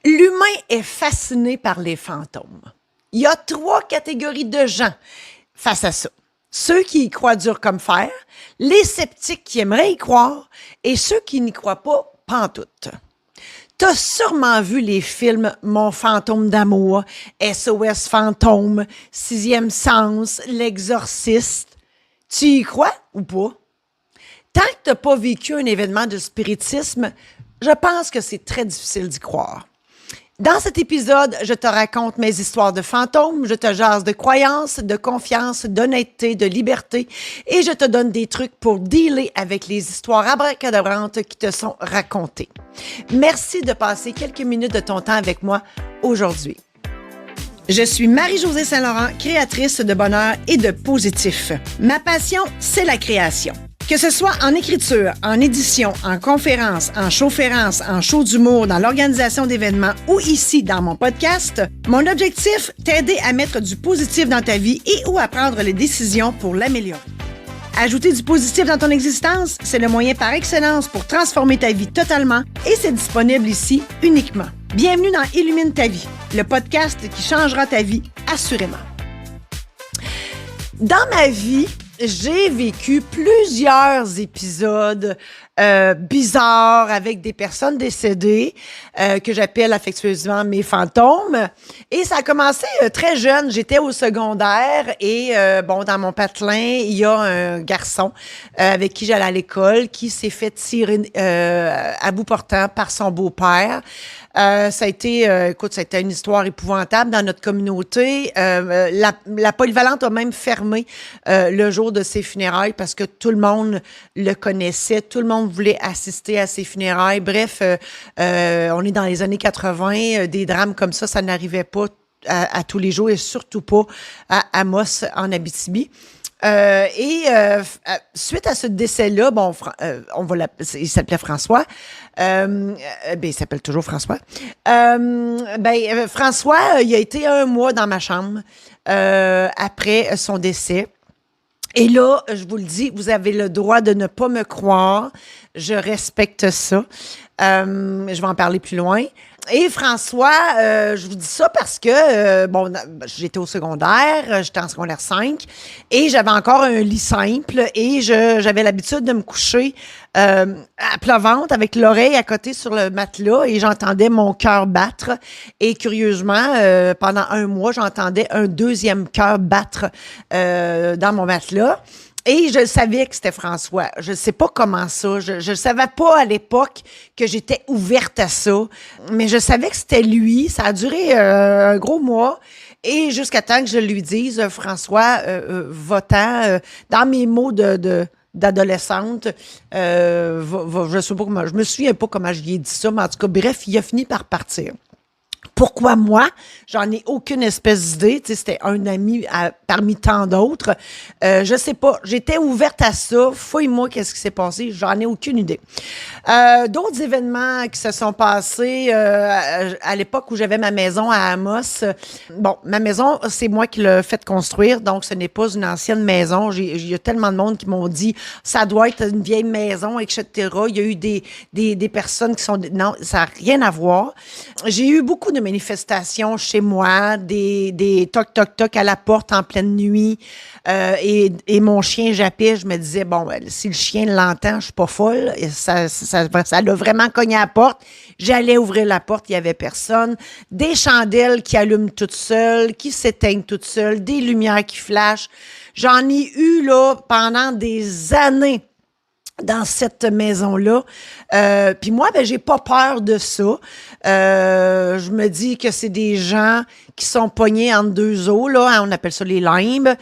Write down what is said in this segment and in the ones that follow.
L'humain est fasciné par les fantômes. Il y a 3 catégories de gens face à ça. Ceux qui y croient dur comme fer, les sceptiques qui aimeraient y croire et ceux qui n'y croient pas pantoute. T'as sûrement vu les films Mon fantôme d'amour, SOS fantôme, Sixième sens, L'Exorciste. Tu y crois ou pas? Tant que t'as pas vécu un événement de spiritisme, je pense que c'est très difficile d'y croire. Dans cet épisode, je te raconte mes histoires de fantômes, je te jase de croyances, de confiance, d'honnêteté, de liberté et je te donne des trucs pour dealer avec les histoires abracadabrantes qui te sont racontées. Merci de passer quelques minutes de ton temps avec moi aujourd'hui. Je suis Marie-Josée Saint-Laurent, créatrice de bonheur et de positif. Ma passion, c'est la création. Que ce soit en écriture, en édition, en conférence, en showférence, en show d'humour, dans l'organisation d'événements ou ici dans mon podcast, mon objectif, t'aider à mettre du positif dans ta vie et ou à prendre les décisions pour l'améliorer. Ajouter du positif dans ton existence, c'est le moyen par excellence pour transformer ta vie totalement et c'est disponible ici uniquement. Bienvenue dans Illumine ta vie, le podcast qui changera ta vie assurément. Dans ma vie, j'ai vécu plusieurs épisodes bizarres avec des personnes décédées que j'appelle affectueusement mes fantômes. Et ça a commencé très jeune. J'étais au secondaire et dans mon patelin, il y a un garçon avec qui j'allais à l'école qui s'est fait tirer à bout portant par son beau-père. Ça a été une histoire épouvantable dans notre communauté. La polyvalente a même fermé le jour de ses funérailles parce que tout le monde le connaissait, tout le monde voulait assister à ses funérailles. Bref, on est dans les années 80, des drames comme ça n'arrivait pas à tous les jours et surtout pas à Amos en Abitibi. Suite à ce décès-là, il s'appelait François. Il s'appelle toujours François. François, il a été 1 mois dans ma chambre après son décès. Et là, je vous le dis, vous avez le droit de ne pas me croire. Je respecte ça. Je vais en parler plus loin. Et François, je vous dis ça parce que, j'étais au secondaire, j'étais en secondaire 5 et j'avais encore un lit simple et j'avais l'habitude de me coucher à plat ventre avec l'oreille à côté sur le matelas et j'entendais mon cœur battre. Et curieusement, pendant 1 mois, j'entendais un 2e cœur battre dans mon matelas. Et je savais que c'était François. Je ne sais pas comment ça. Je ne savais pas à l'époque que j'étais ouverte à ça. Mais je savais que c'était lui. Ça a duré un gros mois. Et jusqu'à temps que je lui dise, François, va-t'en, dans mes mots d'adolescente, je sais pas comment, je me souviens pas comment je lui ai dit ça, mais en tout cas, bref, il a fini par partir. Pourquoi moi? J'en ai aucune espèce d'idée. Tu sais, c'était un ami parmi tant d'autres. Je sais pas. J'étais ouverte à ça. Fouille-moi qu'est-ce qui s'est passé. J'en ai aucune idée. D'autres événements qui se sont passés à l'époque où j'avais ma maison à Amos. Ma maison, c'est moi qui l'ai fait construire. Donc, ce n'est pas une ancienne maison. Il y a tellement de monde qui m'ont dit ça doit être une vieille maison, etc. Il y a eu des personnes qui sont... Non, ça n'a rien à voir. J'ai eu beaucoup de manifestations chez moi, des toc-toc-toc à la porte en pleine nuit. Et mon chien jappait, je me disais, si le chien l'entend, je suis pas folle. Et ça l'a vraiment cogné à la porte. J'allais ouvrir la porte, il y avait personne. Des chandelles qui allument toutes seules, qui s'éteignent toutes seules, des lumières qui flashent. J'en ai eu là pendant des années dans cette maison-là. Puis moi, j'ai pas peur de ça. Je me dis que c'est des gens qui sont pognés entre 2 eaux, là, hein, on appelle ça les limbes,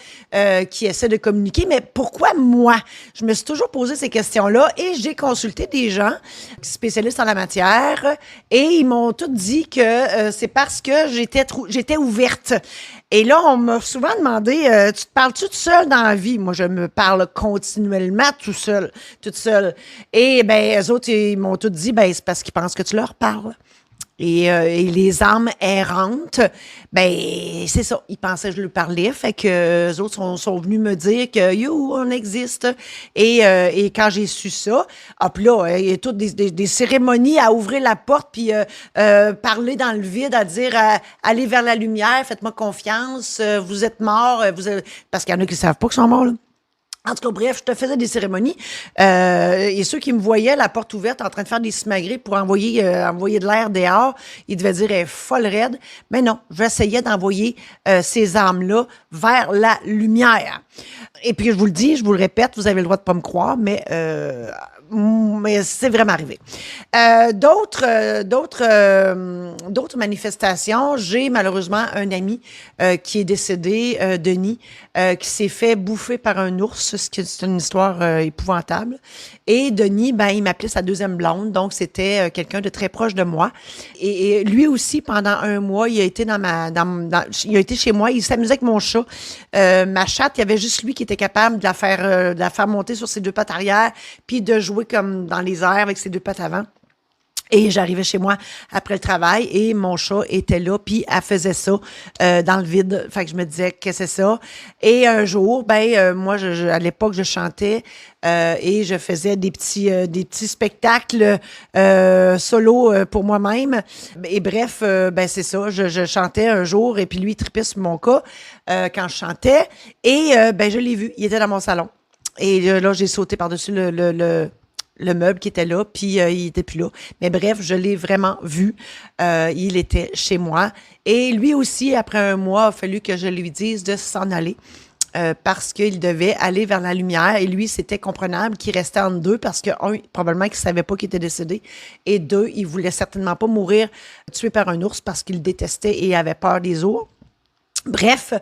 qui essaient de communiquer. Mais pourquoi moi? Je me suis toujours posé ces questions-là et j'ai consulté des gens spécialistes en la matière et ils m'ont tous dit que c'est parce que j'étais ouverte. Et là, on m'a souvent demandé, tu te parles-tu toute seule dans la vie? Moi, je me parle continuellement toute seule. Et eux autres, ils m'ont tous dit, c'est parce qu'ils pensent que tu leur parles. et les âmes errantes, ben c'est ça. Ils pensaient que je leur parlais, fait que eux autres sont venus me dire que yo, on existe. Et quand j'ai su ça, hop là, il y a toutes des cérémonies à ouvrir la porte puis parler dans le vide, à dire allez vers la lumière, faites-moi confiance, vous êtes morts, parce qu'il y en a qui savent pas qu'ils sont morts là. En tout cas, bref, je te faisais des cérémonies. Et ceux qui me voyaient, la porte ouverte, en train de faire des simagrées pour envoyer de l'air dehors, ils devaient dire, elle est folle raide. Mais non, j'essayais d'envoyer ces âmes-là vers la lumière. Et puis, je vous le dis, je vous le répète, vous avez le droit de pas me croire, mais c'est vraiment arrivé. D'autres manifestations. J'ai malheureusement un ami qui est décédé, Denis, qui s'est fait bouffer par un ours. C'est une histoire épouvantable. Et Denis, ben, il m'appelait sa deuxième blonde, donc c'était quelqu'un de très proche de moi. Et lui aussi, pendant un mois, il a été il a été chez moi. Il s'amusait avec mon chat. Ma chatte, il y avait juste lui qui était capable de la faire monter sur ses deux pattes arrière, puis de jouer comme dans les airs avec ses deux pattes avant. Et j'arrivais chez moi après le travail et mon chat était là, puis elle faisait ça dans le vide. Fait que je me disais, qu'est-ce que c'est ça? Et un jour, moi, à l'époque, je chantais et je faisais des petits spectacles solo pour moi-même. Et bref, c'est ça. Je chantais un jour et puis lui, il tripait sur mon cas quand je chantais. Et je l'ai vu. Il était dans mon salon. Et là, j'ai sauté par-dessus le meuble qui était là, puis il était plus là. Mais bref, je l'ai vraiment vu. Il était chez moi. Et lui aussi, après un mois, il a fallu que je lui dise de s'en aller. Parce qu'il devait aller vers la lumière. Et lui, c'était comprenable qu'il restait entre deux parce que, un, probablement qu'il ne savait pas qu'il était décédé. Et deux, il voulait certainement pas mourir tué par un ours parce qu'il détestait et avait peur des ours. Bref,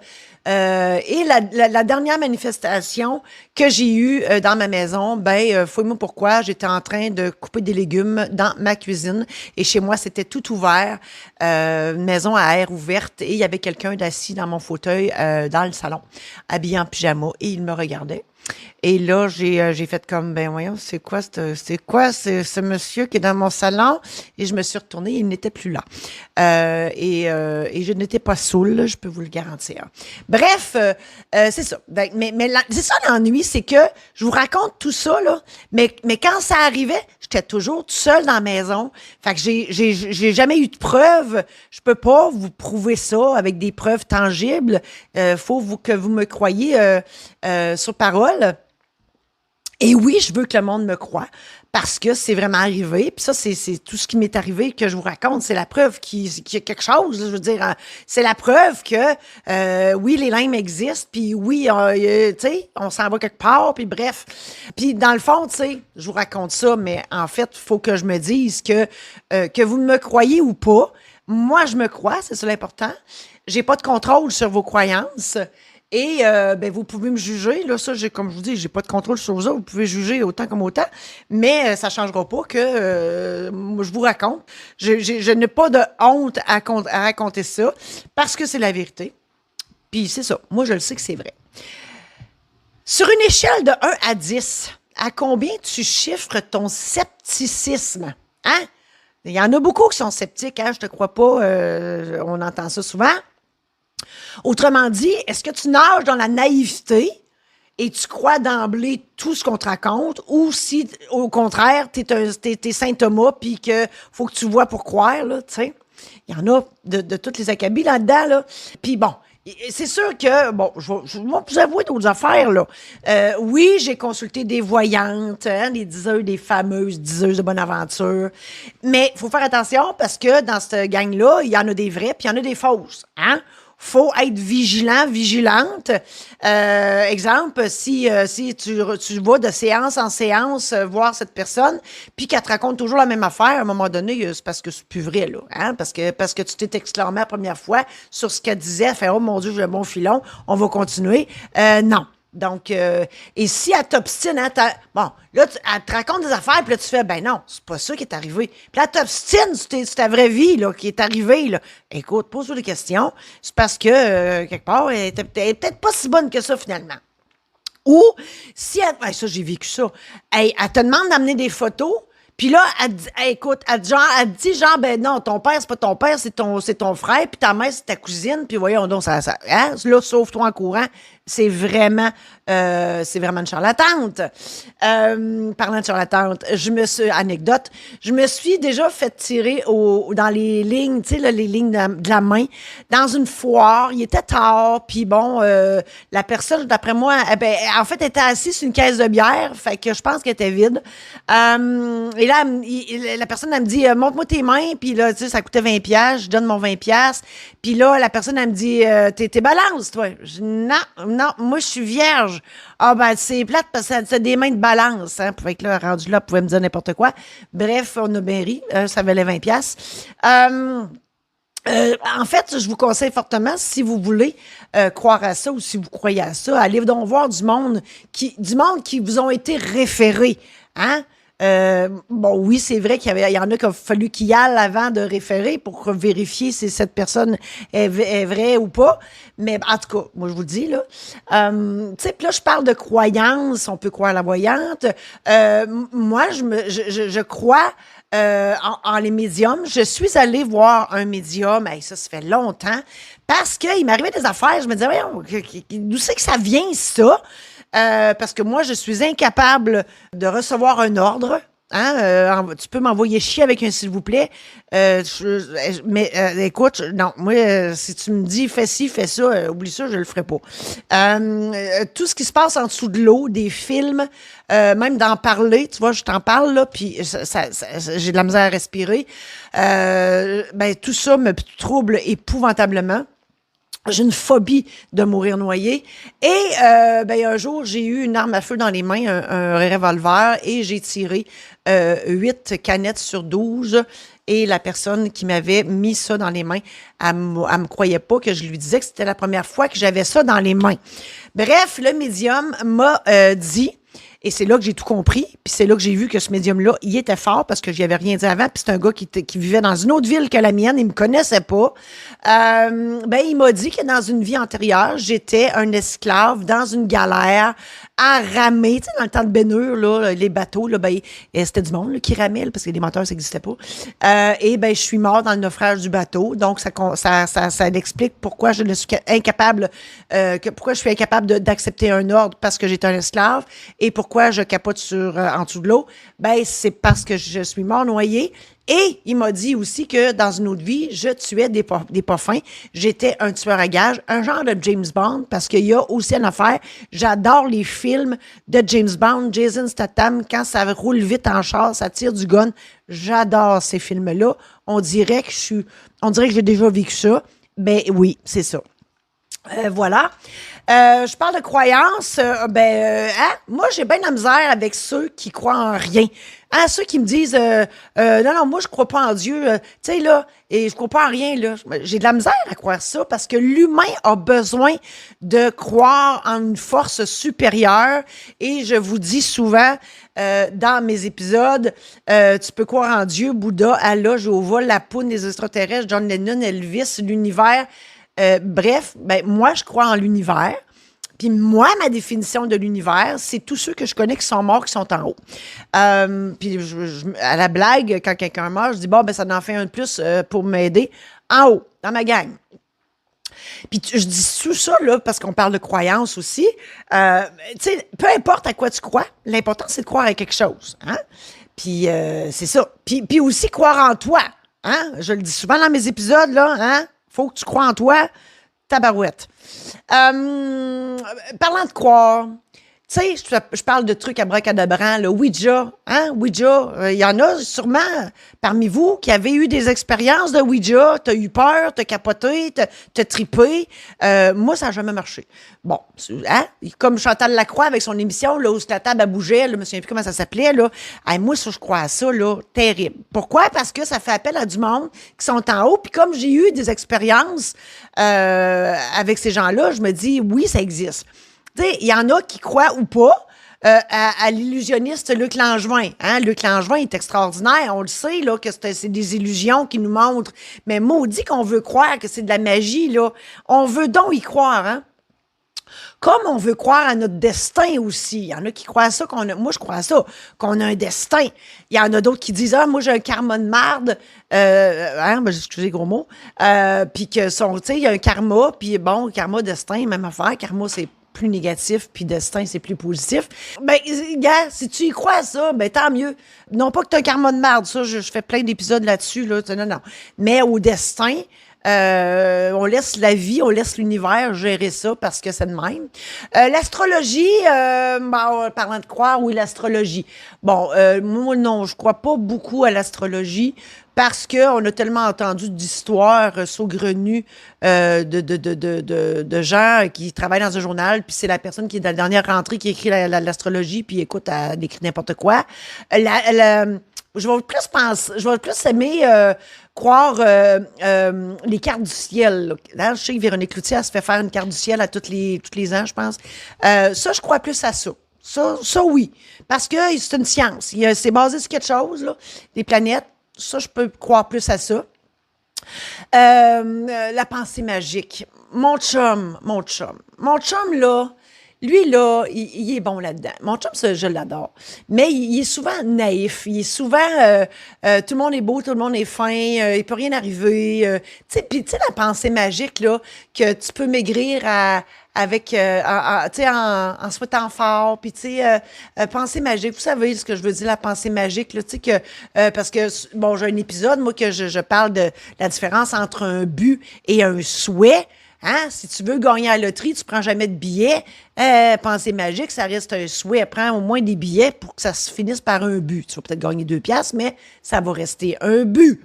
et la dernière manifestation que j'ai eue dans ma maison, fouille-moi pourquoi, j'étais en train de couper des légumes dans ma cuisine et chez moi, c'était tout ouvert, une maison à air ouverte et il y avait quelqu'un d'assis dans mon fauteuil dans le salon, habillé en pyjama et il me regardait. Et là, j'ai fait comme, voyons, c'est quoi ce monsieur qui est dans mon salon? Et je me suis retournée, il n'était plus là. Et je n'étais pas saoule, je peux vous le garantir. Bref, c'est ça. C'est ça l'ennui, c'est que je vous raconte tout ça, là, mais quand ça arrivait, j'étais toujours toute seule dans la maison. Fait que j'ai jamais eu de preuves. Je peux pas vous prouver ça avec des preuves tangibles. Faut que vous me croyiez sur parole. Et oui, je veux que le monde me croie parce que c'est vraiment arrivé. Puis ça, c'est tout ce qui m'est arrivé que je vous raconte. C'est la preuve qu'il y a quelque chose. Là, je veux dire, c'est la preuve que oui, les limes existent. Puis oui, tu sais, on s'en va quelque part. Puis bref. Puis dans le fond, tu sais, je vous raconte ça, mais en fait, il faut que je me dise que vous me croyez ou pas. Moi, je me crois, c'est ça l'important. J'ai pas de contrôle sur vos croyances. Et vous pouvez me juger. Là, ça, comme je vous dis, j'ai pas de contrôle sur ça. Vous pouvez juger autant comme autant. Mais ça changera pas que je vous raconte. Je n'ai pas de honte à raconter ça parce que c'est la vérité. Puis c'est ça. Moi, je le sais que c'est vrai. Sur une échelle de 1 à 10, à combien tu chiffres ton scepticisme? Hein? Il y en a beaucoup qui sont sceptiques. Hein? Je te crois pas. On entend ça souvent. Autrement dit, est-ce que tu nages dans la naïveté et tu crois d'emblée tout ce qu'on te raconte ou si, au contraire, t'es Saint Thomas puis que faut que tu vois pour croire, là, tu sais. Il y en a de toutes les acabits là-dedans, là. Puis bon, c'est sûr que, bon, je vais vous avouer d'autres affaires, là. Oui, j'ai consulté des voyantes, hein, des fameuses diseuses de bonne aventure. Mais il faut faire attention parce que dans cette gang-là, il y en a des vraies puis il y en a des fausses, hein. Faut être vigilante. Exemple, si tu vas de séance en séance voir cette personne, puis qu'elle te raconte toujours la même affaire, à un moment donné, c'est parce que c'est plus vrai, là. Hein? Parce que tu t'es exclamé la première fois sur ce qu'elle disait, elle fait « Oh mon Dieu, j'ai un bon filon, on va continuer. » Non. Donc, et si elle t'obstine, hein, bon, là, elle te raconte des affaires, puis là, tu fais, ben non, c'est pas ça qui est arrivé. Puis là, elle t'obstine sur ta vraie vie, là, qui est arrivée, là. Écoute, pose-toi des questions. C'est parce que, quelque part, elle est peut-être pas si bonne que ça, finalement. Ou, si elle, ça, j'ai vécu ça. Elle te demande d'amener des photos, Puis là, écoute, elle dit genre, ben non, ton père, c'est pas ton père, c'est ton frère, puis ta mère, c'est ta cousine, puis voyons donc, hein? Là, sauve-toi en courant. C'est vraiment une charlatante. Parlant de charlatante, anecdote, je me suis déjà fait tirer dans les lignes, tu sais, là, les lignes de la main, dans une foire. Il était tard, puis bon, la personne, d'après moi, en fait, elle était assise sur une caisse de bière, fait que je pense qu'elle était vide. Et là, la personne, elle me dit, montre-moi tes mains, puis là, tu sais, ça coûtait 20 pièces, je donne mon 20 pièces. Puis là, la personne, elle me dit, t'es balance, toi. Je dis, non, moi, je suis vierge. Ah, ben, c'est plate parce que c'est des mains de balance, hein. Fait que là, rendu là, elle pouvait me dire n'importe quoi. Bref, on a bien ri. Ça valait 20 pièces. En fait, je vous conseille fortement, si vous voulez croire à ça ou si vous croyez à ça, allez donc voir du monde qui vous ont été référés, hein? Bon, oui, c'est vrai il y en a qu'il a fallu qu'ils y aillent avant de référer pour vérifier si cette personne est vraie ou pas. Mais en tout cas, moi, je vous le dis, là. Tu sais, puis là, je parle de croyance. On peut croire à la voyante. Moi, je crois en les médiums. Je suis allée voir un médium. Hey, ça fait longtemps. Parce qu'il m'arrivait des affaires. Je me disais, voyons, d'où c'est que ça vient, ça? Parce que moi, je suis incapable de recevoir un ordre. Hein, tu peux m'envoyer chier avec un s'il vous plaît. Mais écoute, non, moi, si tu me dis fais ci, fais ça, oublie ça, je le ferai pas. Tout ce qui se passe en dessous de l'eau, des films, même d'en parler, tu vois, je t'en parle là, puis j'ai de la misère à respirer. Ben tout ça me trouble épouvantablement. J'ai une phobie de mourir noyée. Et un jour, j'ai eu une arme à feu dans les mains, un revolver, et j'ai tiré 8 canettes sur 12. Et la personne qui m'avait mis ça dans les mains, elle me croyait pas que je lui disais que c'était la première fois que j'avais ça dans les mains. Bref, le médium m'a dit... Et c'est là que j'ai tout compris. Puis c'est là que j'ai vu que ce médium-là, il était fort parce que j'y avais rien dit avant. Puis c'est un gars qui vivait dans une autre ville que la mienne. Il me connaissait pas. Il m'a dit que dans une vie antérieure, j'étais un esclave dans une galère à ramer. Tu sais, dans le temps de Bénure, là, les bateaux, là, c'était du monde là, qui ramait là, parce que les moteurs, ça n'existait pas. Je suis mort dans le naufrage du bateau. Donc, ça explique pourquoi je ne suis incapable, pourquoi je suis incapable d'accepter un ordre parce que j'étais un esclave et pourquoi je capote en dessous de l'eau. C'est parce que je suis mort noyé. Et il m'a dit aussi que dans une autre vie, je tuais des poffins. J'étais un tueur à gages, un genre de James Bond, parce qu'il y a aussi une affaire. J'adore les films de James Bond, Jason Statham, quand ça roule vite en char, ça tire du gun. J'adore ces films-là. On dirait que j'ai déjà vécu ça. Ben oui, c'est ça. Voilà. Je parle de croyances. Moi, j'ai bien de la misère avec ceux qui croient en rien. Hein, ceux qui me disent non, moi, je crois pas en Dieu. Tu sais, là, et je crois pas en rien, là. J'ai de la misère à croire ça parce que l'humain a besoin de croire en une force supérieure. Et je vous dis souvent dans mes épisodes, tu peux croire en Dieu, Bouddha, Allah, Jéhovah, la poune, les extraterrestres, John Lennon, Elvis, l'univers. Moi, je crois en l'univers. Puis moi, ma définition de l'univers, c'est tous ceux que je connais qui sont morts, qui sont en haut. Puis à la blague, quand quelqu'un meurt, je dis, ça en fait un de plus pour m'aider en haut, dans ma gang. Puis je dis tout ça, là, parce qu'on parle de croyance aussi. Tu sais, peu importe à quoi tu crois, l'important, c'est de croire à quelque chose. Hein? Puis c'est ça. Puis aussi croire en toi. Hein? Je le dis souvent dans mes épisodes, là, hein? Faut que tu crois en toi, tabarouette. Parlant de croire, tu sais, je parle de trucs abracadabran, le Ouija, hein, Ouija, il y en a sûrement parmi vous qui avez eu des expériences de Ouija, t'as eu peur, t'as capoté, t'as trippé. Moi, ça n'a jamais marché. Bon, hein, comme Chantal Lacroix avec son émission, là, où la table, elle bougeait, là, je me souviens plus comment ça s'appelait, là. Hey, moi, ça, je crois à ça, là, terrible. Pourquoi? Parce que ça fait appel à du monde qui sont en haut, puis comme j'ai eu des expériences avec ces gens-là, je me dis, oui, ça existe. Tu sais, il y en a qui croient ou pas à l'illusionniste Luc Langevin. Hein? Luc Langevin est extraordinaire, on le sait, là, que c'est des illusions qui nous montrent. Mais maudit qu'on veut croire que c'est de la magie, là. On veut donc y croire, hein? Comme on veut croire à notre destin aussi. Il y en a qui croient à ça, moi je crois à ça, qu'on a un destin. Il y en a d'autres qui disent, ah, moi j'ai un karma de marde, excusez gros mot, puis que tu sais, il y a un karma, puis bon, karma, destin, même affaire. Karma, c'est plus négatif, puis destin, c'est plus positif. Ben, gars, si tu y crois à ça, ben tant mieux. Non pas que tu as un karma de marde, ça, je fais plein d'épisodes là-dessus, là, non. Mais au destin, on laisse la vie, on laisse l'univers gérer ça parce que c'est de même. L'astrologie, parlant de croire, oui, l'astrologie. Bon, moi, non, je crois pas beaucoup à l'astrologie parce qu'on a tellement entendu d'histoires saugrenues de gens qui travaillent dans un journal, puis c'est la personne qui est dans la dernière rentrée qui écrit l'astrologie, puis écoute, elle écrit n'importe quoi. Je vais plus aimer croire les cartes du ciel. Là, je sais que Véronique Cloutier, elle se fait faire une carte du ciel à tous les ans, je pense. Ça, je crois plus à ça. Ça, oui. Parce que c'est une science. C'est basé sur quelque chose, là, des planètes. Ça, je peux croire plus à ça. La pensée magique. Mon chum, là, lui, là, il est bon là-dedans. Mon chum, ça, je l'adore. Mais il est souvent naïf. Il est souvent, tout le monde est beau, tout le monde est fin, il peut rien arriver. Tu sais, puis tu sais, la pensée magique, là, que tu peux maigrir avec, tu sais, en souhaitant fort, puis tu sais, pensée magique. Vous savez ce que je veux dire, la pensée magique, là, tu sais, que, parce que, bon, j'ai un épisode, moi, que je parle de la différence entre un but et un souhait. Hein? Si tu veux gagner à la loterie, tu prends jamais de billets. Pensée magique, ça reste un souhait. Prends au moins des billets pour que ça se finisse par un but. Tu vas peut-être gagner 2 piastres, mais ça va rester un but.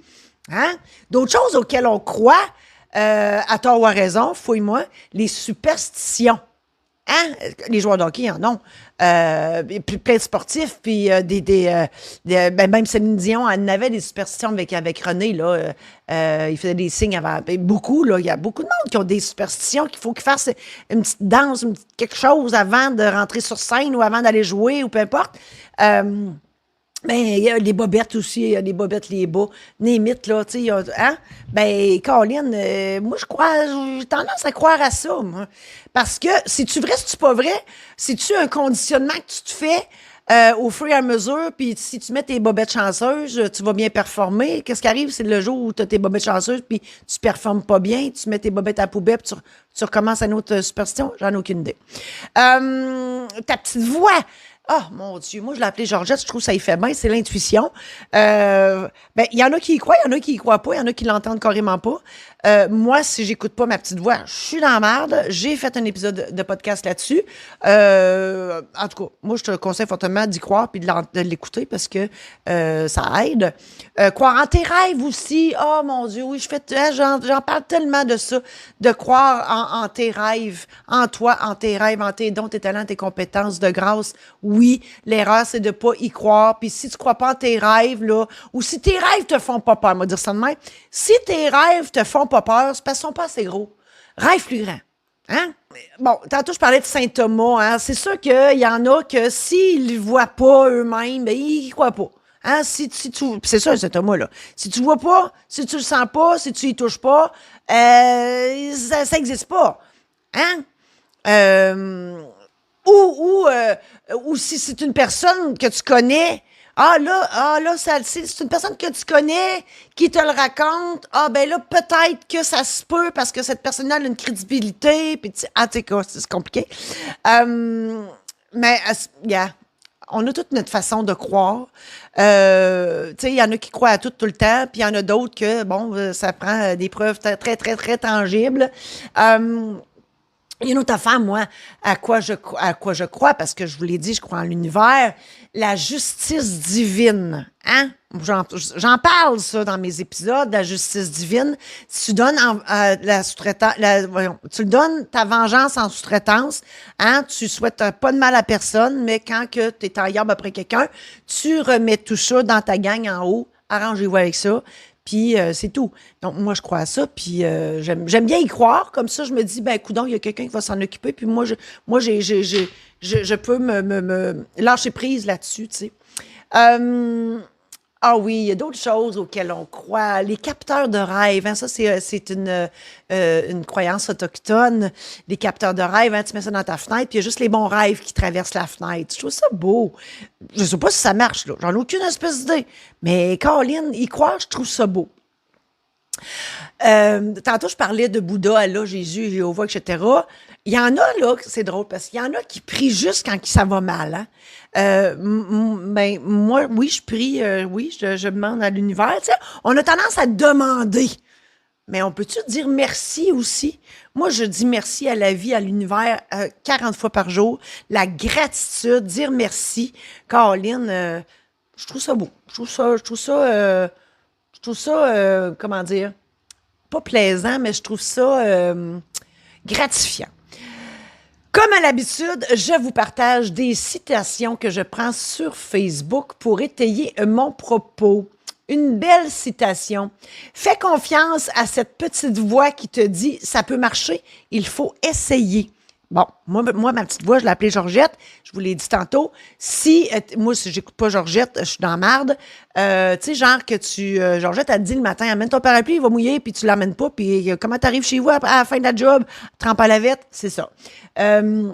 Hein? D'autres choses auxquelles on croit, à tort ou à raison, fouille-moi, les superstitions. Hein? Les joueurs de hockey en ont. Puis plein de sportifs, puis même Céline Dion, elle avait des superstitions avec René, là. Il faisait des signes avant. Beaucoup, là. Il y a beaucoup de monde qui ont des superstitions qu'il faut qu'ils fassent une petite danse, quelque chose avant de rentrer sur scène ou avant d'aller jouer ou peu importe. Ben, il y a les bobettes aussi, il y a les bobettes, les bas, Némite, là, tu sais, hein? Ben, Caroline, moi, j'ai tendance à croire à ça, moi. Parce que, c'est-tu vrai, c'est-tu pas vrai? C'est-tu un conditionnement que tu te fais au fur et à mesure, puis si tu mets tes bobettes chanceuses, tu vas bien performer. Qu'est-ce qui arrive, c'est le jour où tu as tes bobettes chanceuses, puis tu performes pas bien, tu mets tes bobettes à la poubelle, puis tu recommences à une autre superstition? J'en ai aucune idée. Ta petite voix. Ah, mon Dieu, moi, je l'ai appelée Georgette, je trouve que ça y fait bien, c'est l'intuition. Ben, il y en a qui y croient, il y en a qui y croient pas, il y en a qui l'entendent carrément pas. Moi, si j'écoute pas ma petite voix, je suis dans la merde. J'ai fait un épisode de podcast là-dessus. En tout cas, moi, je te conseille fortement d'y croire puis de l'écouter parce que ça aide. Croire en tes rêves aussi. Oh, mon Dieu, oui, j'en parle tellement de ça, de croire en tes rêves, en toi, en tes rêves, en tes dons, tes talents, tes compétences de grâce. Oui, l'erreur, c'est de pas y croire. Puis si tu crois pas en tes rêves, là, ou si tes rêves te font pas peur, on va dire ça de même. Si tes rêves te font pas peur, c'est parce qu'ils sont pas assez gros. Rêve plus grand. Hein? Bon, tantôt, je parlais de Saint Thomas. Hein? C'est sûr qu'il y en a que s'ils ne voient pas eux-mêmes, ben, ils y croient pas. Hein? Si tu, c'est ça, Saint Thomas, là. Si tu vois pas, si tu le sens pas, si tu y touches pas, ça existe pas. Hein? Ou si c'est une personne que tu connais, c'est une personne que tu connais qui te le raconte. Ah, ben là, peut-être que ça se peut parce que cette personne-là a une crédibilité. Puis, c'est compliqué. Mais, on a toute notre façon de croire. Tu sais, il y en a qui croient à tout le temps, puis il y en a d'autres que, bon, ça prend des preuves très, très, très, très tangibles. Il y a une autre affaire, moi, à quoi je crois, parce que je vous l'ai dit, je crois en l'univers, la justice divine. Hein? J'en parle, ça, dans mes épisodes, la justice divine. Tu donnes tu le donnes ta vengeance en sous-traitance. Hein? Tu souhaites pas de mal à personne, mais quand tu es en yarbe après quelqu'un, tu remets tout ça dans ta gang en haut. Arrangez-vous avec ça. Puis c'est tout. Donc, moi, je crois à ça. Puis j'aime bien y croire. Comme ça, je me dis, ben, coudonc, il y a quelqu'un qui va s'en occuper. Puis moi, je peux me lâcher prise là-dessus, tu sais. Ah oui, il y a d'autres choses auxquelles on croit. Les capteurs de rêve, hein, ça, c'est une croyance autochtone. Les capteurs de rêve, hein, tu mets ça dans ta fenêtre, puis il y a juste les bons rêves qui traversent la fenêtre. Je trouve ça beau. Je sais pas si ça marche, là. J'en ai aucune espèce d'idée. Mais Caroline, y croire, je trouve ça beau. Tantôt, je parlais de Bouddha, Allah, Jésus, Jéhovah, etc. Il y en a, là, c'est drôle, parce qu'il y en a qui prient juste quand ça va mal. Hein? Ben, moi, oui, je prie, oui, je demande à l'univers. Tu sais, on a tendance à demander, mais on peut-tu dire merci aussi? Moi, je dis merci à la vie, à l'univers, 40 fois par jour. La gratitude, dire merci. Caroline, je trouve ça beau. Je trouve ça, comment dire, pas plaisant, mais je trouve ça gratifiant. Comme à l'habitude, je vous partage des citations que je prends sur Facebook pour étayer mon propos. Une belle citation. Fais confiance à cette petite voix qui te dit « ça peut marcher, il faut essayer ». Bon, moi, ma petite voix, je l'ai appelée Georgette. Je vous l'ai dit tantôt. Moi, si j'écoute pas Georgette, je suis dans la marde. Tu sais, genre que Georgette, elle te dit le matin, amène ton parapluie, il va mouiller, puis tu l'amènes pas, puis comment t'arrives chez vous à la fin de la job? Trempe à la vette, c'est ça. Mais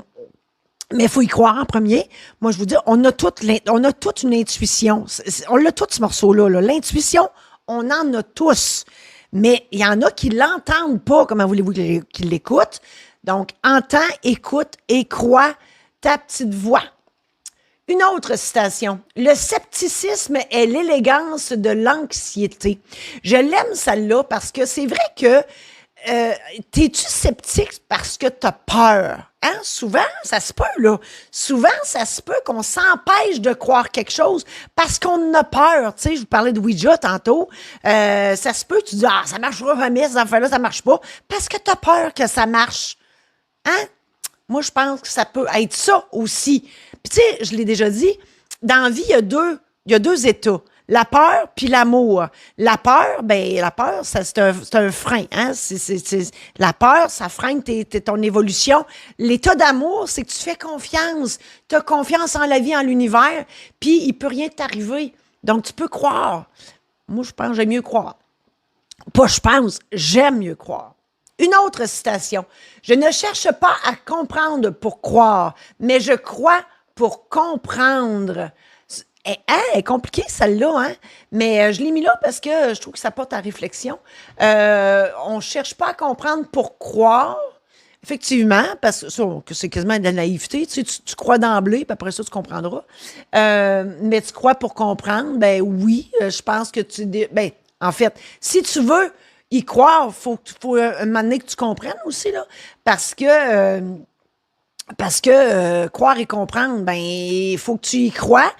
il faut y croire en premier. Moi, je vous dis, on a toute une intuition. On l'a tout, ce morceau-là. Là. L'intuition, on en a tous. Mais il y en a qui l'entendent pas. Comment voulez-vous qu'ils l'écoutent? Donc, entends, écoute et crois ta petite voix. Une autre citation. Le scepticisme est l'élégance de l'anxiété. Je l'aime celle-là parce que c'est vrai que t'es-tu sceptique parce que t'as peur? Hein? Souvent, ça se peut, là. Souvent, ça se peut qu'on s'empêche de croire quelque chose parce qu'on a peur. Tu sais, je vous parlais de Ouija tantôt. Ça se peut, tu dis, ah, ça marchera jamais, ces affaires-là, ça marche pas. Parce que t'as peur que ça marche. Hein? Moi, je pense que ça peut être ça aussi. Puis, tu sais, je l'ai déjà dit, dans la vie, il y a deux états. La peur puis l'amour. La peur, c'est un frein. Hein? La peur, ça freine ton évolution. L'état d'amour, c'est que tu fais confiance. Tu as confiance en la vie, en l'univers, puis il peut rien t'arriver. Donc, tu peux croire. Moi, je pense que j'aime mieux croire. Pas je pense, j'aime mieux croire. Une autre citation. Je ne cherche pas à comprendre pour croire, mais je crois pour comprendre. Elle est compliquée, celle-là, hein? Mais je l'ai mis là parce que je trouve que ça porte à réflexion. On ne cherche pas à comprendre pour croire, effectivement, parce que c'est quasiment de la naïveté. Tu sais, tu crois d'emblée, puis après ça, tu comprendras. Mais tu crois pour comprendre, ben oui, je pense que ben, en fait, si tu veux y croire, faut un moment donné que tu comprennes aussi, là, parce que croire et comprendre, ben, il faut que tu y crois.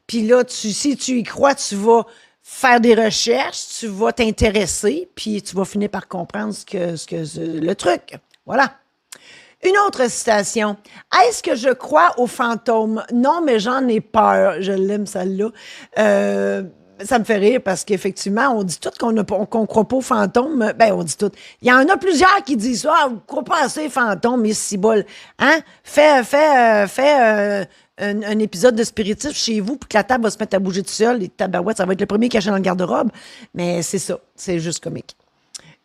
Puis là, si tu y crois, tu vas faire des recherches, tu vas t'intéresser, puis tu vas finir par comprendre le truc. Voilà. Une autre citation. Est-ce que je crois aux fantômes? Non, mais j'en ai peur. Je l'aime, celle-là. Ça me fait rire parce qu'effectivement, on dit tout qu'on croit pas aux fantômes. Ben, on dit tout. Il y en a plusieurs qui disent ça. Ah, vous ne croyez pas assez aux fantômes, mais si bol. Hein? Fais un épisode de spiritisme chez vous, puis que la table va se mettre à bouger tout seul, et tabarouette, ça va être le premier caché dans le garde-robe. Mais c'est ça. C'est juste comique.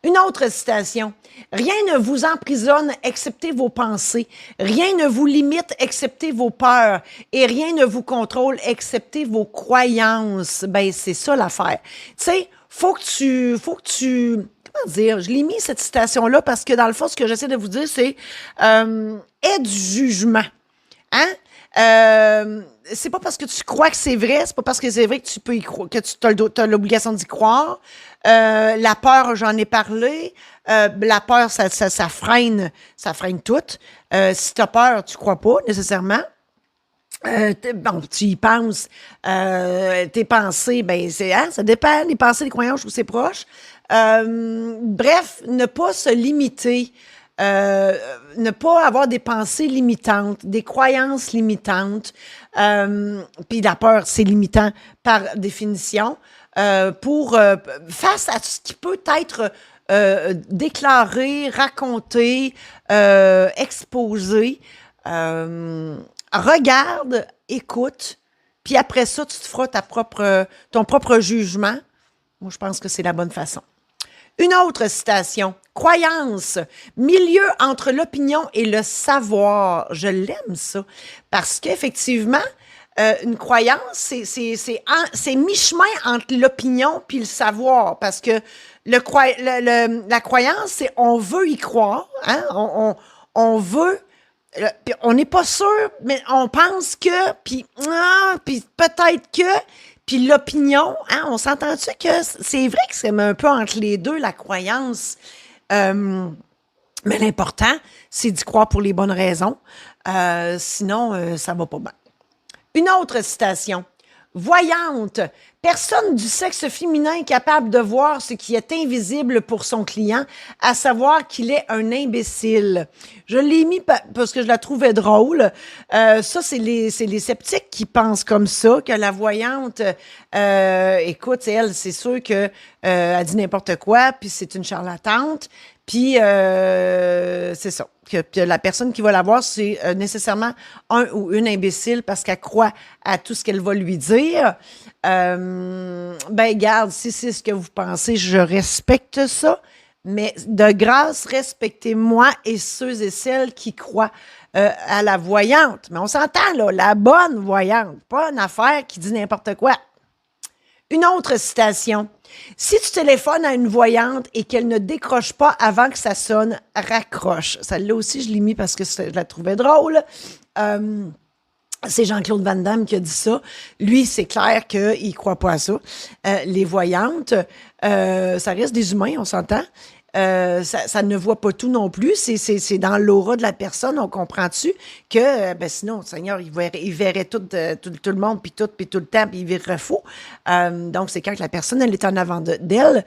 Une autre citation. Rien ne vous emprisonne excepté vos pensées. Rien ne vous limite excepté vos peurs. Et rien ne vous contrôle excepté vos croyances. Ben, c'est ça l'affaire. Tu sais, faut que tu, comment dire, je l'ai mis cette citation-là parce que dans le fond, ce que j'essaie de vous dire, c'est, aie du jugement. Hein? C'est pas parce que tu crois que c'est vrai, c'est pas parce que c'est vrai que tu peux y croire, que tu as l'obligation d'y croire. La peur, j'en ai parlé. La peur, ça freine tout. Si tu as peur, tu crois pas nécessairement. Bon, tu y penses. Tes pensées, ben ça dépend. Les pensées, les croyances, je trouve que c'est proche. Bref, ne pas se limiter. Ne pas avoir des pensées limitantes, des croyances limitantes. Puis la peur, c'est limitant par définition. Face à ce qui peut être déclaré, raconté, exposé, regarde, écoute, puis après ça, tu te feras ton propre jugement. Moi, je pense que c'est la bonne façon. Une autre citation. Croyance, milieu entre l'opinion et le savoir. Je l'aime, ça. Parce qu'effectivement, une croyance, c'est mi-chemin entre l'opinion puis le savoir. Parce que la croyance, c'est on veut y croire. Hein? On veut. On n'est pas sûr, mais on pense que, puis peut-être que. Puis l'opinion, hein, on s'entend-tu que c'est vrai que c'est un peu entre les deux, la croyance. Mais l'important, c'est d'y croire pour les bonnes raisons. Sinon, ça va pas bien. Une autre citation. Voyante, personne du sexe féminin capable de voir ce qui est invisible pour son client, à savoir qu'il est un imbécile. Je l'ai mis parce que je la trouvais drôle. Ça, c'est les sceptiques qui pensent comme ça, que la voyante, écoute, elle, c'est sûr que elle dit n'importe quoi, puis c'est une charlatante, puis c'est ça. Que la personne qui va la voir, c'est nécessairement un ou une imbécile parce qu'elle croit à tout ce qu'elle va lui dire. Ben, garde, si c'est ce que vous pensez, je respecte ça. Mais de grâce, respectez-moi et ceux et celles qui croient à la voyante. Mais on s'entend, là, la bonne voyante, pas une affaire qui dit n'importe quoi. Une autre citation. Si tu téléphones à une voyante et qu'elle ne décroche pas avant que ça sonne, raccroche. Celle-là aussi, je l'ai mis parce que je la trouvais drôle. C'est Jean-Claude Van Damme qui a dit ça. Lui, c'est clair qu'il ne croit pas à ça. Les voyantes, ça reste des humains, on s'entend. Ça ne voit pas tout non plus. C'est dans l'aura de la personne, on comprend-tu que, sinon, Seigneur, il verrait tout le monde, puis tout le temps, puis il virerait fou. Donc, c'est quand la personne, elle est en avant d'elle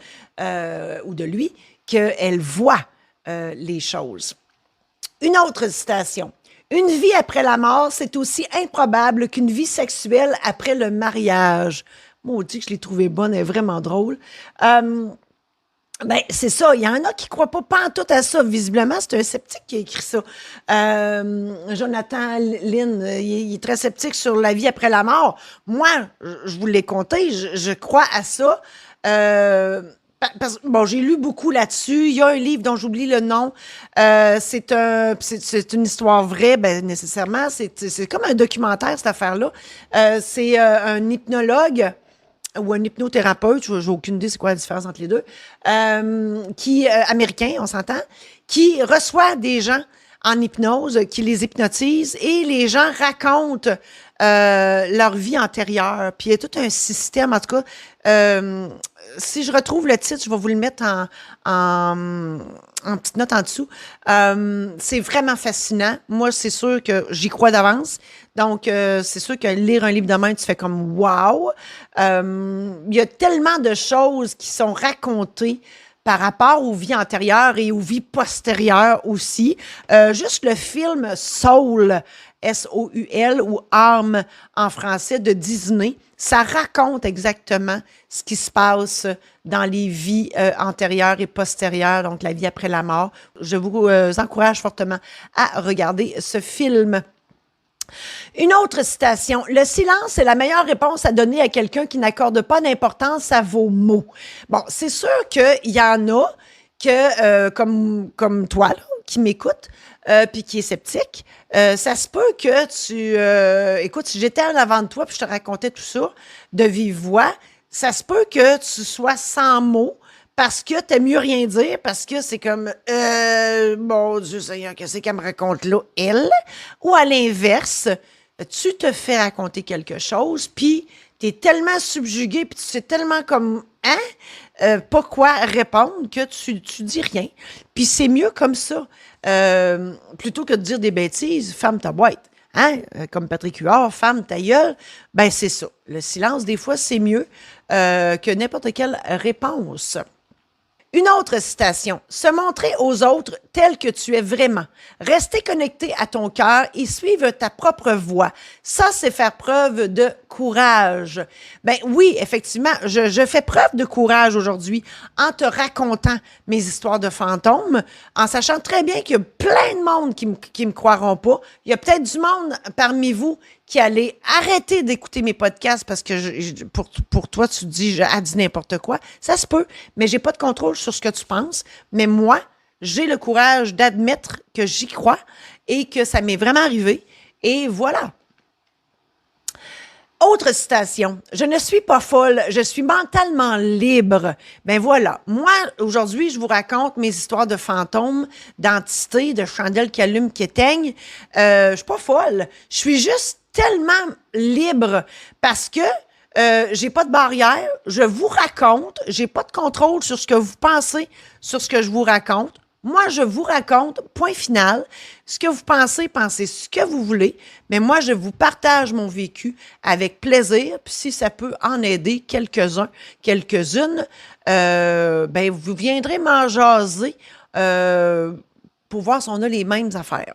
ou de lui, qu'elle voit les choses. Une autre citation. Une vie après la mort, c'est aussi improbable qu'une vie sexuelle après le mariage. Maudit que je l'ai trouvée bonne, elle est vraiment drôle. Ben, c'est ça. Il y en a qui ne croient pas pantoute à ça. Visiblement, c'est un sceptique qui a écrit ça. Jonathan Lynn, il est très sceptique sur la vie après la mort. Moi, je vous l'ai conté, je crois à ça. Bon, j'ai lu beaucoup là-dessus. Il y a un livre dont j'oublie le nom. C'est une histoire vraie, ben nécessairement. C'est comme un documentaire, cette affaire-là. C'est un hypnologue ou un hypnothérapeute, j'ai aucune idée c'est quoi la différence entre les deux, américain, on s'entend, qui reçoit des gens en hypnose, qui les hypnotise et les gens racontent leur vie antérieure. Puis il y a tout un système, en tout cas, si je retrouve le titre, je vais vous le mettre en petite note en dessous. C'est vraiment fascinant. Moi, c'est sûr que j'y crois d'avance. Donc, c'est sûr que lire un livre de même, tu fais comme « wow ». Il y a tellement de choses qui sont racontées par rapport aux vies antérieures et aux vies postérieures aussi. Juste le film Soul, S-O-U-L, ou Âme en français, de Disney, ça raconte exactement ce qui se passe dans les vies antérieures et postérieures, donc la vie après la mort. Je vous encourage fortement à regarder ce film. Une autre citation. Le silence est la meilleure réponse à donner à quelqu'un qui n'accorde pas d'importance à vos mots. Bon, c'est sûr qu'il y en a que, comme toi, là, qui m'écoute, puis qui est sceptique, ça se peut que tu... écoute, si j'étais en avant de toi puis je te racontais tout ça de vive voix, ça se peut que tu sois sans mots parce que t'aimes mieux rien dire, parce que c'est comme mon Dieu Seigneur, qu'est-ce qu'elle me raconte là, elle? Ou à l'inverse, tu te fais raconter quelque chose, puis t'es tellement subjugué, puis tu sais tellement comme pas quoi répondre que tu dis rien. Puis c'est mieux comme ça. Plutôt que de dire des bêtises, ferme ta boîte. Hein? Comme Patrick Huard, ferme ta gueule. Ben c'est ça. Le silence, des fois, c'est mieux que n'importe quelle réponse. Une autre citation. Se montrer aux autres tel que tu es vraiment. Rester connecté à ton cœur et suivre ta propre voie. Ça, c'est faire preuve de courage. Ben oui, effectivement, je fais preuve de courage aujourd'hui en te racontant mes histoires de fantômes, en sachant très bien qu'il y a plein de monde qui me croiront pas. Il y a peut-être du monde parmi vous qui allait arrêter d'écouter mes podcasts parce que pour toi, tu te dis, je dis n'importe quoi. Ça se peut, mais j'ai pas de contrôle sur ce que tu penses. Mais moi, j'ai le courage d'admettre que j'y crois et que ça m'est vraiment arrivé. Et voilà. Autre citation. Je ne suis pas folle, je suis mentalement libre. Ben voilà. Moi, aujourd'hui, je vous raconte mes histoires de fantômes, d'entités, de chandelles qui allument, qui éteignent. Je suis pas folle. Je suis juste tellement libre parce que j'ai pas de barrière. Je vous raconte. J'ai pas de contrôle sur ce que vous pensez, sur ce que je vous raconte. Moi, je vous raconte, point final, ce que vous pensez, pensez ce que vous voulez, mais moi, je vous partage mon vécu avec plaisir, puis si ça peut en aider quelques-uns, quelques-unes, ben vous viendrez m'en jaser pour voir si on a les mêmes affaires.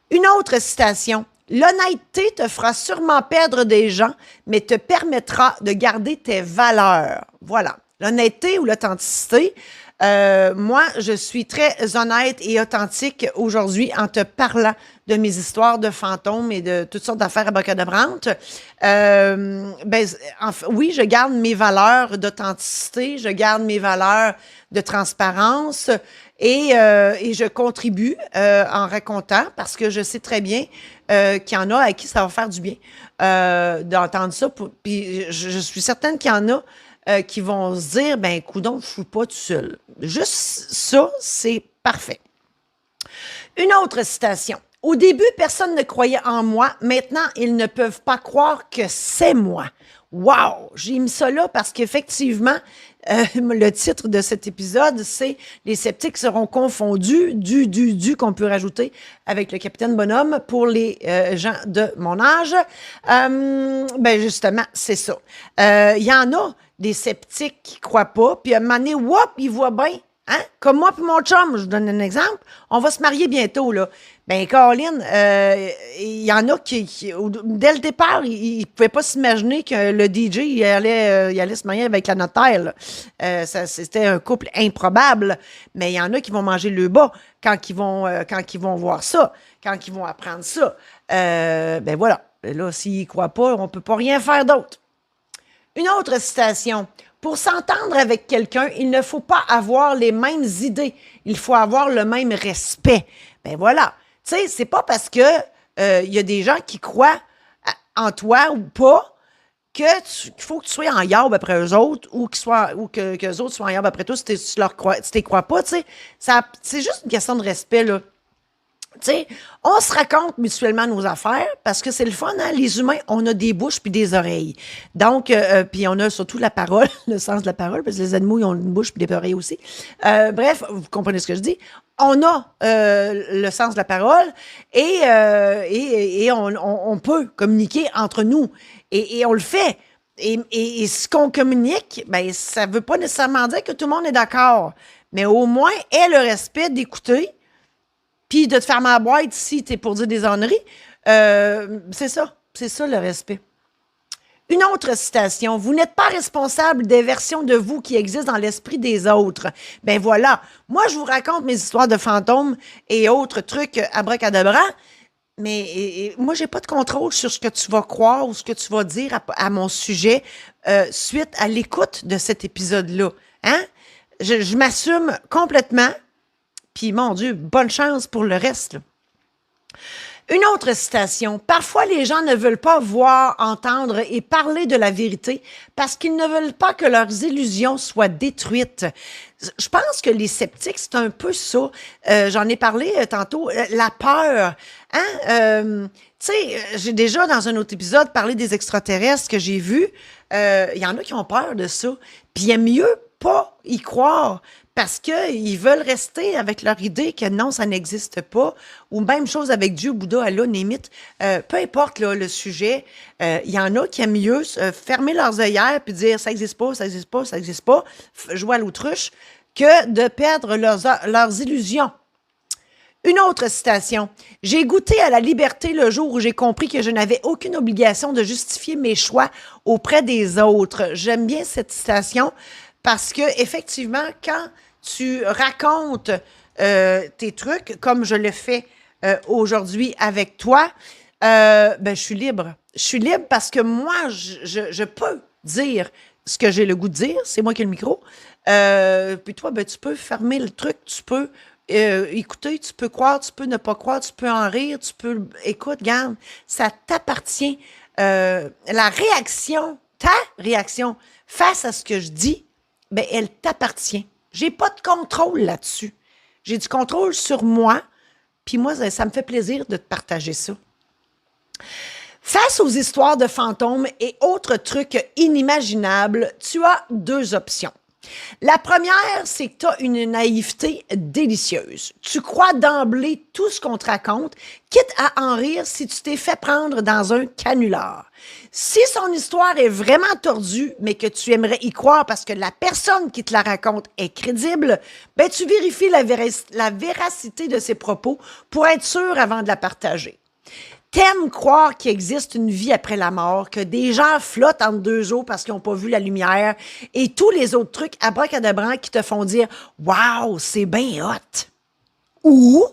Une autre citation. L'honnêteté te fera sûrement perdre des gens, mais te permettra de garder tes valeurs. Voilà. L'honnêteté ou l'authenticité, moi, je suis très honnête et authentique aujourd'hui en te parlant de mes histoires de fantômes et de toutes sortes d'affaires abracadabrantes. Oui, je garde mes valeurs d'authenticité, je garde mes valeurs de transparence et je contribue en racontant parce que je sais très bien qu'il y en a à qui ça va faire du bien d'entendre ça. Puis je suis certaine qu'il y en a qui vont se dire, ben, coudonc, je suis pas tout seul. Juste ça, c'est parfait. Une autre citation. Au début, personne ne croyait en moi. Maintenant, ils ne peuvent pas croire que c'est moi. Wow! J'ai mis ça là parce qu'effectivement, le titre de cet épisode, c'est « Les sceptiques seront confondus », qu'on peut rajouter avec le capitaine Bonhomme pour les gens de mon âge. Ben justement, c'est ça. Il y en a des sceptiques qui croient pas, puis à un moment donné, whoop, ils voient bien. Hein? Comme moi puis mon chum, je vous donne un exemple, on va se marier bientôt, là. Ben, Caroline, il y en a qui dès le départ, ils ne pouvaient pas s'imaginer que le DJ, il allait se marier avec la notaire, là. C'était un couple improbable, mais il y en a qui vont manger le bas quand ils vont voir ça, quand ils vont apprendre ça. Ben voilà, là, s'ils ne croient pas, on ne peut pas rien faire d'autre. Une autre citation. Pour s'entendre avec quelqu'un, il ne faut pas avoir les mêmes idées. Il faut avoir le même respect. Ben voilà. Tu sais, c'est pas parce que y a des gens qui croient en toi ou pas qu'il faut que tu sois en yarbe après eux autres ou que eux autres soient en yarbe après toi si tu les crois pas. Tu sais, c'est juste une question de respect, là. Tu sais, on se raconte mutuellement nos affaires parce que c'est le fun, hein? Les humains, on a des bouches puis des oreilles. Donc, puis on a surtout la parole, le sens de la parole, parce que les animaux, ils ont une bouche puis des oreilles aussi. Bref, vous comprenez ce que je dis. On a le sens de la parole et on peut communiquer entre nous. Et on le fait. Et ce qu'on communique, ben, ça veut pas nécessairement dire que tout le monde est d'accord. Mais au moins, aie le respect d'écouter puis de te faire ma boîte si t'es pour dire des enneries. C'est ça le respect. Une autre citation. Vous n'êtes pas responsable des versions de vous qui existent dans l'esprit des autres. Ben voilà. Moi, je vous raconte mes histoires de fantômes et autres trucs abracadabra, mais moi, j'ai pas de contrôle sur ce que tu vas croire ou ce que tu vas dire à mon sujet suite à l'écoute de cet épisode-là. Hein? Je m'assume complètement. Puis, mon Dieu, bonne chance pour le reste, là. Une autre citation. Parfois, les gens ne veulent pas voir, entendre et parler de la vérité parce qu'ils ne veulent pas que leurs illusions soient détruites. Je pense que les sceptiques, c'est un peu ça. J'en ai parlé tantôt. La peur. Hein? Tu sais, j'ai déjà, dans un autre épisode, parlé des extraterrestres que j'ai vus. Il y en a qui ont peur de ça. Puis, il est mieux pas y croire. Parce qu'ils veulent rester avec leur idée que non, ça n'existe pas. Ou même chose avec Dieu, Bouddha, Allah, Némite. Peu importe là, le sujet, il y en a qui aiment mieux fermer leurs œillères puis dire ça n'existe pas, ça n'existe pas, ça n'existe pas, jouer à l'autruche, que de perdre leurs illusions. Une autre citation. J'ai goûté à la liberté le jour où j'ai compris que je n'avais aucune obligation de justifier mes choix auprès des autres. J'aime bien cette citation parce que effectivement, quand tu racontes tes trucs, comme je le fais aujourd'hui avec toi, ben, je suis libre. Je suis libre parce que moi, je peux dire ce que j'ai le goût de dire. C'est moi qui ai le micro. Puis toi, ben, tu peux fermer le truc, tu peux écouter, tu peux croire, tu peux ne pas croire, tu peux en rire, tu peux... Écoute, regarde, ça t'appartient. La réaction, ta réaction face à ce que je dis, ben, elle t'appartient. J'ai pas de contrôle là-dessus. J'ai du contrôle sur moi, puis moi, ça me fait plaisir de te partager ça. Face aux histoires de fantômes et autres trucs inimaginables, tu as deux options. La première, c'est que tu as une naïveté délicieuse. Tu crois d'emblée tout ce qu'on te raconte, quitte à en rire si tu t'es fait prendre dans un canular. Si son histoire est vraiment tordue, mais que tu aimerais y croire parce que la personne qui te la raconte est crédible, ben tu vérifies la véracité de ses propos pour être sûr avant de la partager. T'aimes croire qu'il existe une vie après la mort, que des gens flottent entre deux eaux parce qu'ils n'ont pas vu la lumière et tous les autres trucs abracadabrants qui te font dire « Wow, c'est bien hot! » Ou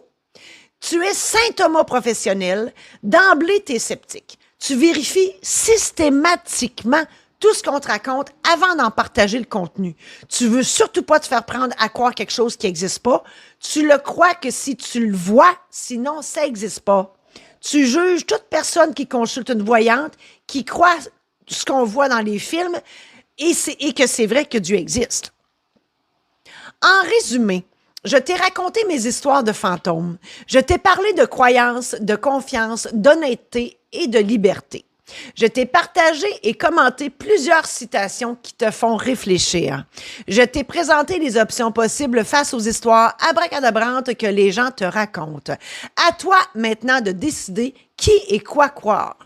tu es Saint Thomas professionnel, d'emblée t'es sceptique. Tu vérifies systématiquement tout ce qu'on te raconte avant d'en partager le contenu. Tu veux surtout pas te faire prendre à croire quelque chose qui n'existe pas. Tu le crois que si tu le vois, sinon ça n'existe pas. Tu juges toute personne qui consulte une voyante, qui croit ce qu'on voit dans les films et que c'est vrai que Dieu existe. En résumé, je t'ai raconté mes histoires de fantômes. Je t'ai parlé de croyances, de confiance, d'honnêteté et de liberté. Je t'ai partagé et commenté plusieurs citations qui te font réfléchir. Je t'ai présenté les options possibles face aux histoires abracadabrantes que les gens te racontent. À toi maintenant de décider qui et quoi croire.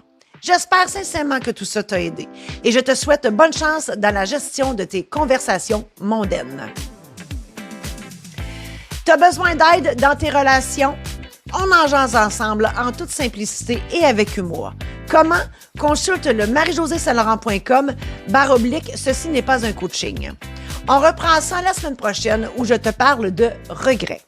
J'espère sincèrement que tout ça t'a aidé et je te souhaite bonne chance dans la gestion de tes conversations mondaines. T'as besoin d'aide dans tes relations? On en jase ensemble en toute simplicité et avec humour. Comment? Consulte le marie-josée-saint-laurent.com/, ceci n'est pas un coaching. On reprend ça la semaine prochaine où je te parle de regrets.